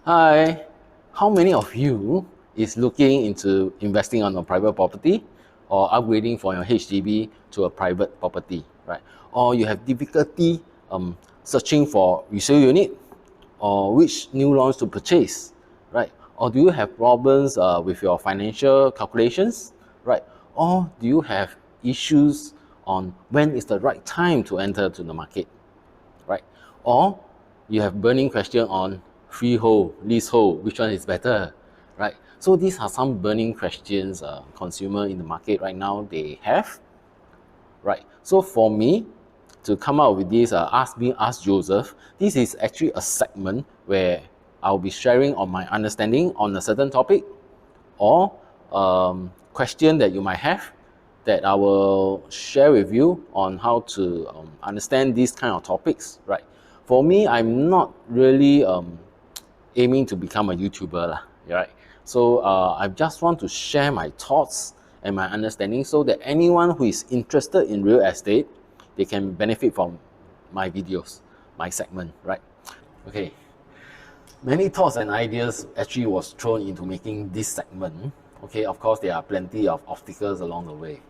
Hi, how many of you is looking into investing on a private property or upgrading from your HDB to a private property, right? Or you have difficulty searching for resale unit or which new launch to purchase, right? Or do you have problems with your financial calculations, right? Or do you have issues on when is the right time to enter to the market, right? Or you have burning question on freehold, leasehold, which one is better, right? So these are some burning questions consumer in the market right now they have, right? So for me to come out with this Ask Joseph, this is actually a segment where I'll be sharing on my understanding on a certain topic or question that you might have that I will share with you on how to understand these kind of topics, right? For me, I'm not really aiming to become a YouTuber, right? So I just want to share my thoughts and my understanding so that anyone who is interested in real estate, they can benefit from my videos, my segment, right? Okay. Many thoughts and ideas actually was thrown into making this segment. Okay, of course, there are plenty of obstacles along the way.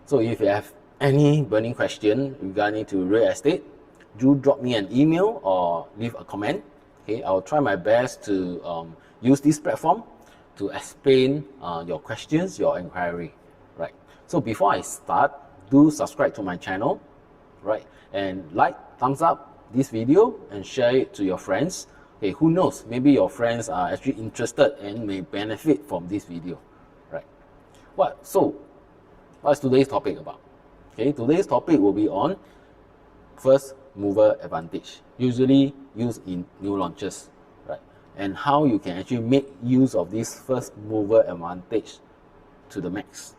So if you have any burning question regarding to real estate, do drop me an email or leave a comment. Okay, I will try my best to use this platform to explain your questions, your inquiry, right? So before I start, do subscribe to my channel, right? And thumbs up this video and share it to your friends. Okay, who knows, maybe your friends are actually interested and may benefit from this video, right? What's today's topic about? Okay, today's topic will be on first mover advantage, usually used in new launches, right? And how you can actually make use of this first mover advantage to the max.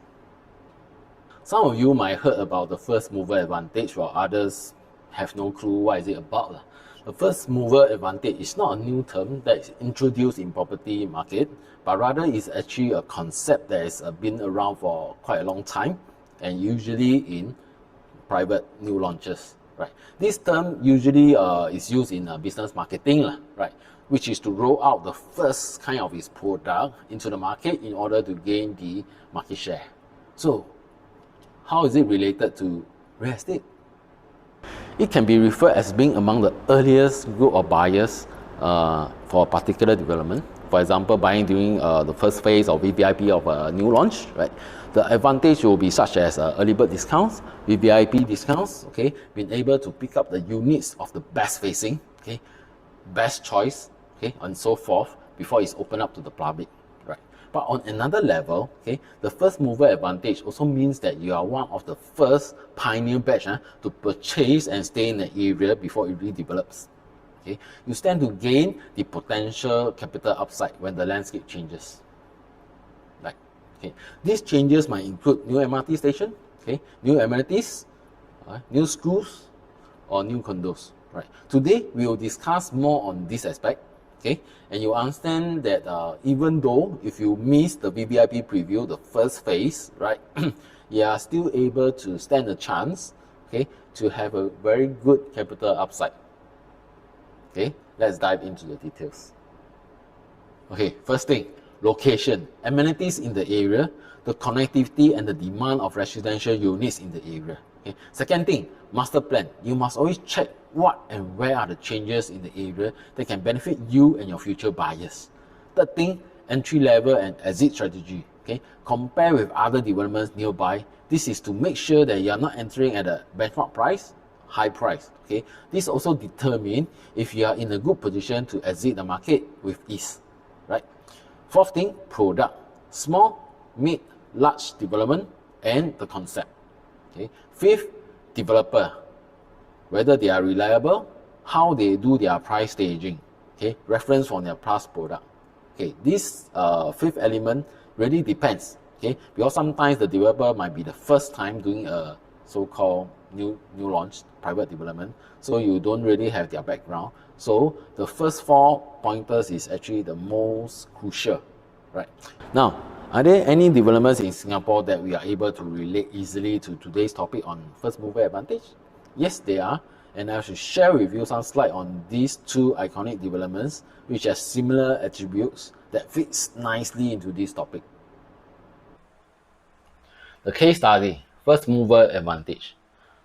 Some of you might heard about the first mover advantage, while others have no clue what is it about. The first mover advantage is not a new term that is introduced in property market, but rather is actually a concept that has been around for quite a long time and usually in private new launches, right? This term usually is used in business marketing, right? Which is to roll out the first kind of its product into the market in order to gain the market share. So, how is it related to real estate? It can be referred as being among the earliest group of buyers for a particular development. For example, buying during the first phase of VVIP of a new launch, right? The advantage will be such as early bird discounts, VVIP discounts, okay? Being able to pick up the units of the best facing, okay? Best choice, okay? And so forth before it's open up to the public, right? But on another level, okay, the first mover advantage also means that you are one of the first pioneer batch to purchase and stay in the area before it redevelops. Okay, you stand to gain the potential capital upside when the landscape changes. Right. Okay, these changes might include new MRT station, okay, new amenities, new schools, or new condos. Right. Today we will discuss more on this aspect. Okay, and you understand that even though if you miss the VVIP preview, the first phase, right, you are still able to stand a chance, okay, to have a very good capital upside. Okay, let's dive into the details. Okay, first thing, location, amenities in the area, the connectivity and the demand of residential units in the area. Okay. Second thing, master plan. You must always check what and where are the changes in the area that can benefit you and your future buyers. Third thing, entry level and exit strategy. Okay, compare with other developments nearby. This is to make sure that you are not entering at a benchmark price, high price. Okay, this also determines if you are in a good position to exit the market with ease. Right. Fourth thing, product, small, mid, large development and the concept. Okay. Fifth, developer, whether they are reliable, how they do their price staging, okay, reference from their past product. Okay, this fifth element really depends, okay, because sometimes the developer might be the first time doing a so-called new launch private development, so you don't really have their background. So the first 4 pointers is actually the most crucial, right? Now, are there any developments in Singapore that we are able to relate easily to today's topic on first mover advantage? Yes, there are. and I should share with you some slides on these two iconic developments which have similar attributes that fits nicely into this topic. The case study, first mover advantage.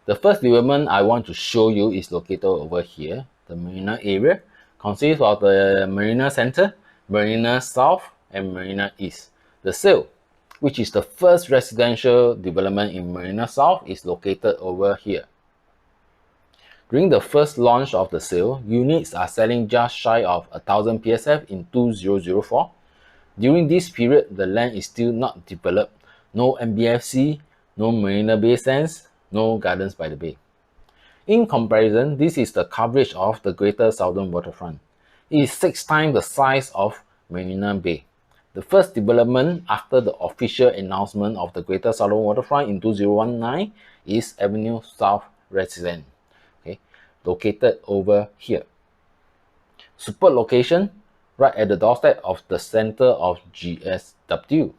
The first development I want to show you is located over here, the Marina area, consists of the Marina Center, Marina South, and Marina East. The sale, which is the first residential development in Marina South, is located over here. During the first launch of the sale, units are selling just shy of 1000 PSF in 2004. During this period, the land is still not developed, no MBFC, no Marina Bay Sands, no Gardens by the Bay. In comparison, this is the coverage of the Greater Southern Waterfront. It is 6 times the size of Marina Bay. The first development after the official announcement of the Greater Southern Waterfront in 2019 is Avenue South Residence, okay, located over here. Super location, right at the doorstep of the center of GSW.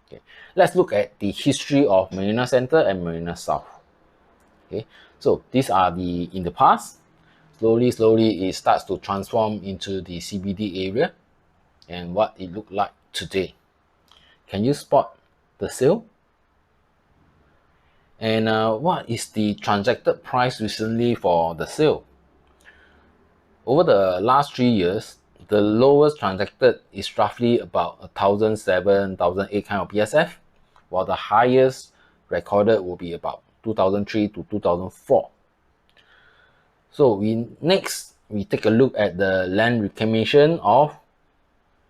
Okay. Let's look at the history of Marina Center and Marina South. Okay, so these are in the past. Slowly it starts to transform into the CBD area and what it looked like today. Can you spot the sale? And what is the transacted price recently for the sale? Over the last 3 years, the lowest transacted is roughly about 1,007, 1,008 kind of PSF, while the highest recorded will be about 2003 to 2004. So next we take a look at the land reclamation of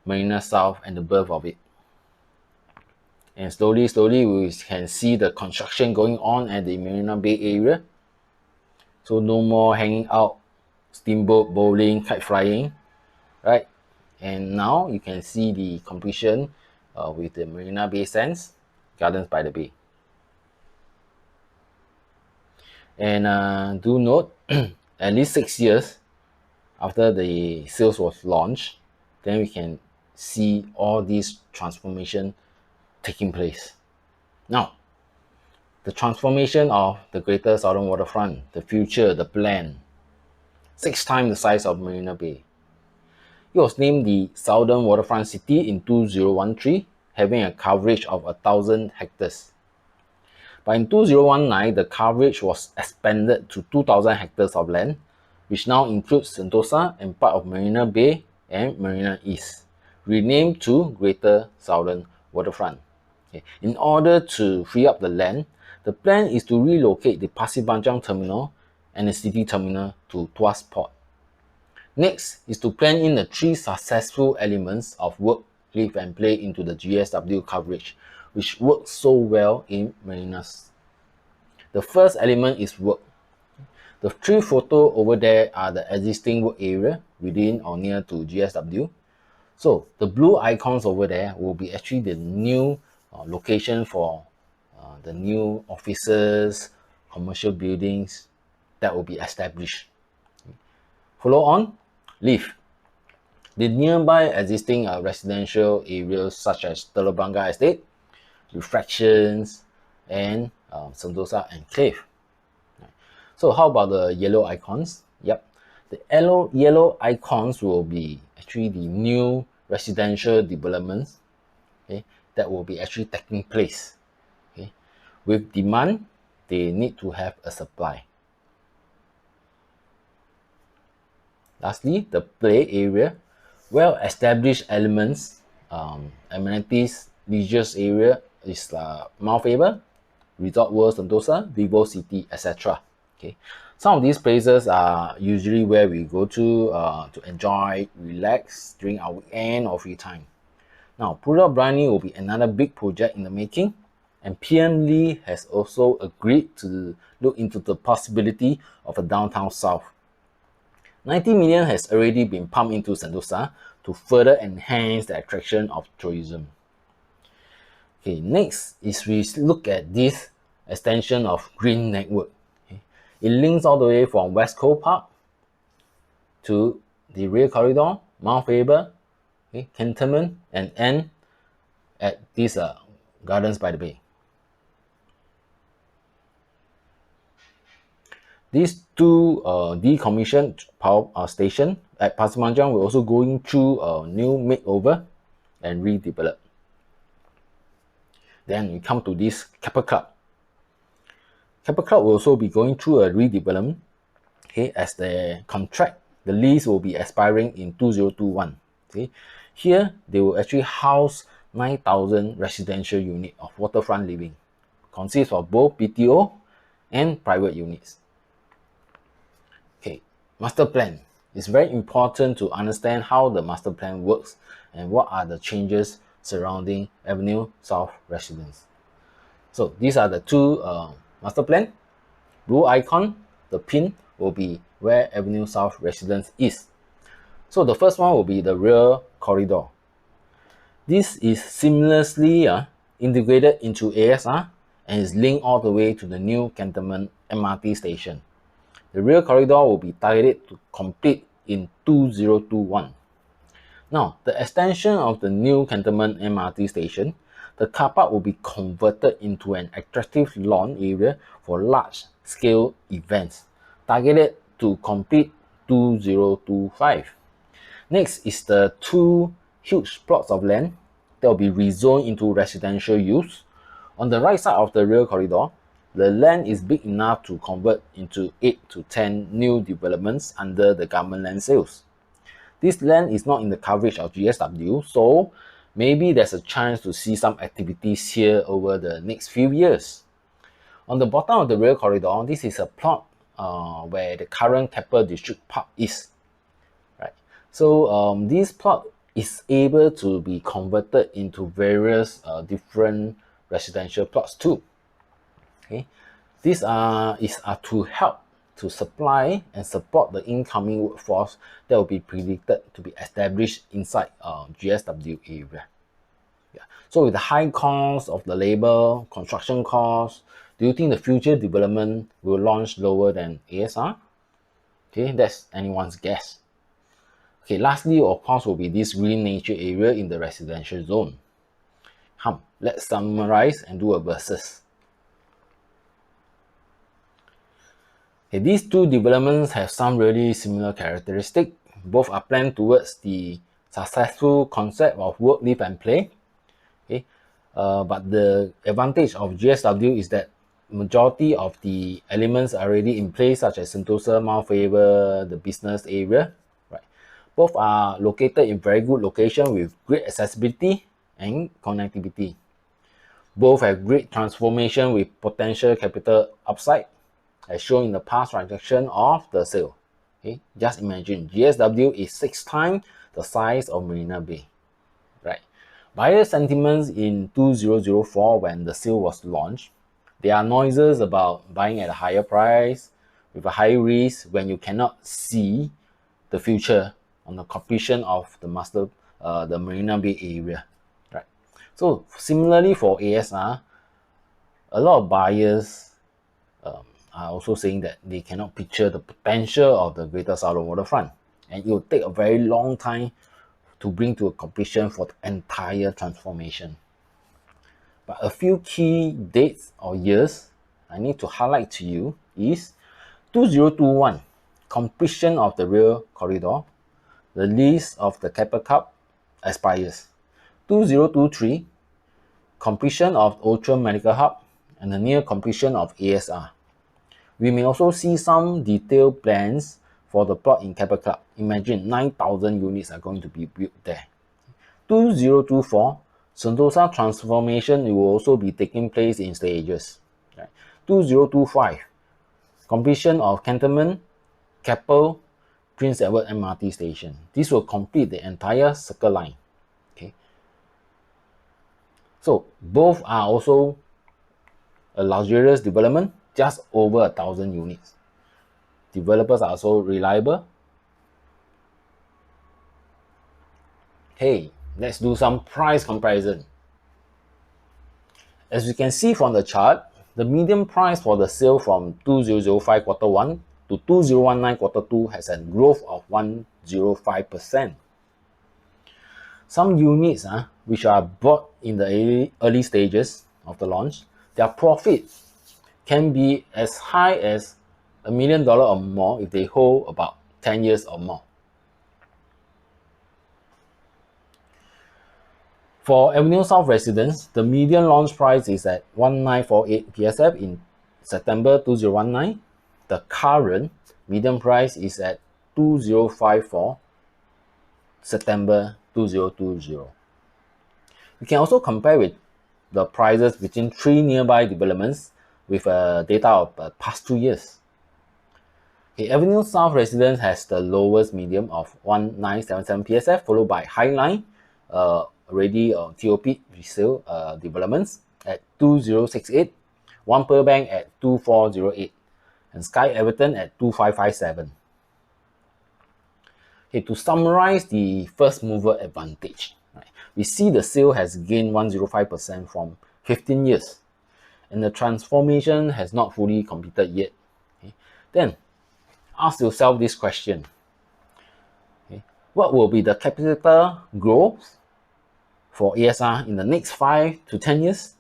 Marina South and the birth of it. And slowly we can see the construction going on at the Marina Bay area. So no more hanging out, steamboat, bowling, kite flying, right? And now you can see the completion with the Marina Bay Sands, Gardens by the Bay. And do note, at least 6 years after the sales was launched, then we can see all these transformation taking place. Now, the transformation of the Greater Southern Waterfront, the future, the plan, 6 times the size of Marina Bay. It was named the Southern Waterfront City in 2013, having a coverage of 1,000 hectares. But in 2019, the coverage was expanded to 2,000 hectares of land, which now includes Sentosa and part of Marina Bay and Marina East, renamed to Greater Southern Waterfront. Okay. In order to free up the land, the plan is to relocate the Pasir Panjang terminal and the city terminal to Tuas Port. Next is to plan in the 3 successful elements of work, live and play into the GSW coverage, which works so well in marinas. The first element is work. The 3 photos over there are the existing work area within or near to GSW. So the blue icons over there will be actually the new location for the new offices, commercial buildings that will be established. Follow on, live. The nearby existing residential areas such as Telok Blangah Estate, Refractions, and Sentosa Enclave. So how about the yellow icons? Yep, the yellow icons will be actually the new residential developments, okay, that will be actually taking place. Okay. With demand, they need to have a supply. Lastly, the play area, well-established elements, amenities, leisure area is Mount Faber, Resort World Sentosa, Vivo City, etc. Okay, some of these places are usually where we go to enjoy, relax during our weekend or free time. Now, Pulau Brani will be another big project in the making, and PM Lee has also agreed to look into the possibility of a downtown south. 90 million has already been pumped into Sentosa to further enhance the attraction of tourism. Okay, next is we look at this extension of Green Network. Okay. It links all the way from West Coast Park to the Rail Corridor, Mount Faber, okay, Cantonment, and end at these Gardens by the Bay. These two decommissioned power station at Pasir Panjang will also going through a new makeover and redevelop. Then we come to this Keppel Club. Keppel Club will also be going through a redevelopment, okay, as the contract, the lease will be expiring in 2021. Okay, here they will actually house 9,000 residential units of waterfront living, consists of both BTO and private units. Okay, master plan. It's very important to understand how the master plan works and what are the changes surrounding Avenue South residence. So these are the two master plan. Blue icon, the pin will be where Avenue South residence is. So the first one will be the rear corridor. This is seamlessly integrated into ASR and is linked all the way to the new Cantonment MRT station. The rear corridor will be targeted to complete in 2021. Now, the extension of the new Cantonment MRT station, the car park will be converted into an attractive lawn area for large-scale events, targeted to complete 2025. Next is the two huge plots of land that will be rezoned into residential use. On the right side of the rear corridor, the land is big enough to convert into 8 to 10 new developments under the government land sales. This land is not in the coverage of GSW, so maybe there's a chance to see some activities here over the next few years. On the bottom of the rear corridor, this is a plot where the current Keppel District Park is. Right. So this plot is able to be converted into various different residential plots too. Okay, these are to help to supply and support the incoming workforce that will be predicted to be established inside GSW area. Yeah. So with the high cost of the labor, construction costs, do you think the future development will launch lower than ASR? Okay, that's anyone's guess. Okay, lastly, of course, will be this green nature area in the residential zone. Let's summarize and do a versus. Okay, these two developments have some really similar characteristics. Both are planned towards the successful concept of work, live and play. Okay, but the advantage of GSW is that majority of the elements are already in place, such as Sentosa, Mount Faber, the business area. Right, both are located in very good location with great accessibility and connectivity. Both have great transformation with potential capital upside, as shown in the past transaction of the sale. Okay, just imagine GSW is 6 times the size of Marina Bay. Right, buyer sentiments in 2004 when the sale was launched, there are noises about buying at a higher price with a high risk when you cannot see the future on the completion of the the Marina Bay area. Right. So similarly for ASR, a lot of buyers are also saying that they cannot picture the potential of the Greater Southern Waterfront, and it will take a very long time to bring to a completion for the entire transformation. But a few key dates or years I need to highlight to you is 2021, completion of the rear corridor, the lease of the Keppel Club expires. 2023, completion of Outram Medical Hub and the near completion of ASR. We may also see some detailed plans for the plot in Keppel Club. Imagine 9,000 units are going to be built there. 2024, Sentosa transformation will also be taking place in stages. Right. 2025, completion of Cantonment, Keppel, Prince Edward MRT station. This will complete the entire Circle Line. Okay. So both are also a luxurious development, just over 1,000 units. Developers are also reliable. Hey, let's do some price comparison. As you can see from the chart, the median price for the sale from 2005 quarter 1 to 2019 quarter 2 has a growth of 105%. Some units which are bought in the early stages of the launch, their profit can be as high as $1 million or more if they hold about 10 years or more. For Avenue South residents, the median launch price is at 1948 PSF in September 2019. The current median price is at 2054 September 2020. You can also compare with the prices between 3 nearby developments with data of past 2 years. Okay, Avenue South residence has the lowest median of 1977 PSF, followed by Highline, already TOP resale developments at 2068, One Pearl Bank at 2408, and Sky Everton at 2557. Okay, to summarize the first mover advantage, right, we see the sale has gained 105% from 15 years, and the transformation has not fully completed yet. Okay. Then, ask yourself this question. Okay. What will be the capital growth for ASR in the next 5 to 10 years?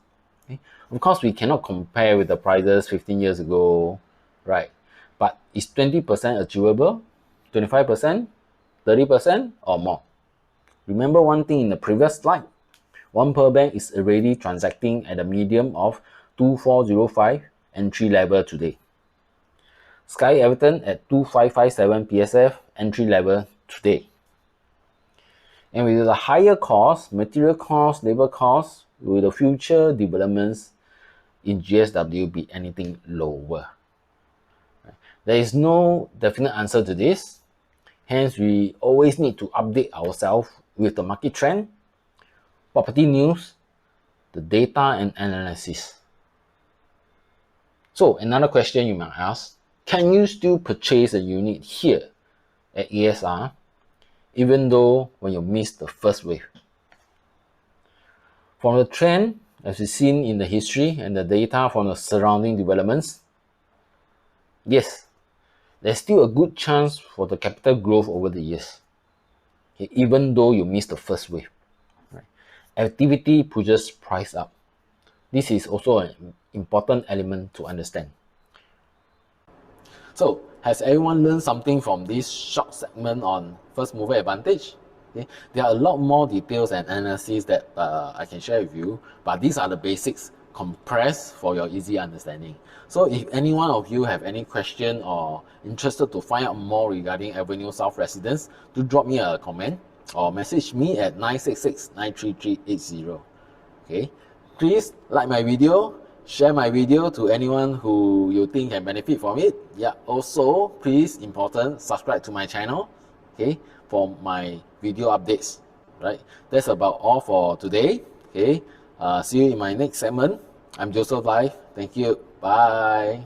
Okay. Of course, we cannot compare with the prices 15 years ago, right? But is 20% achievable? 25%? 30% or more? Remember one thing in the previous slide. One Pearl Bank is already transacting at a medium of 2405 entry level today. Sky Everton at 2557 PSF entry level today. And with the higher cost, material cost, labor cost, will the future developments in GSW be anything lower? There is no definite answer to this. Hence, we always need to update ourselves with the market trend, property news, the data and analysis. So another question you might ask, can you still purchase a unit here at ASR even though when you miss the first wave? From the trend, as we've seen in the history and the data from the surrounding developments, yes, there's still a good chance for the capital growth over the years, okay, even though you miss the first wave. Right? Activity pushes price up. This is also an important element to understand. So, has everyone learned something from this short segment on first mover advantage? Okay. There are a lot more details and analysis that I can share with you, but these are the basics compressed for your easy understanding. So if any one of you have any question or interested to find out more regarding Avenue South residence, do drop me a comment or message me at 966-93380. Okay, please like my video, share my video to anyone who you think can benefit from it. Yeah, also please, important, subscribe to my channel, okay, for my video updates. Right, that's about all for today. Okay, see you in my next segment. I'm Joseph Live. Thank you. Bye.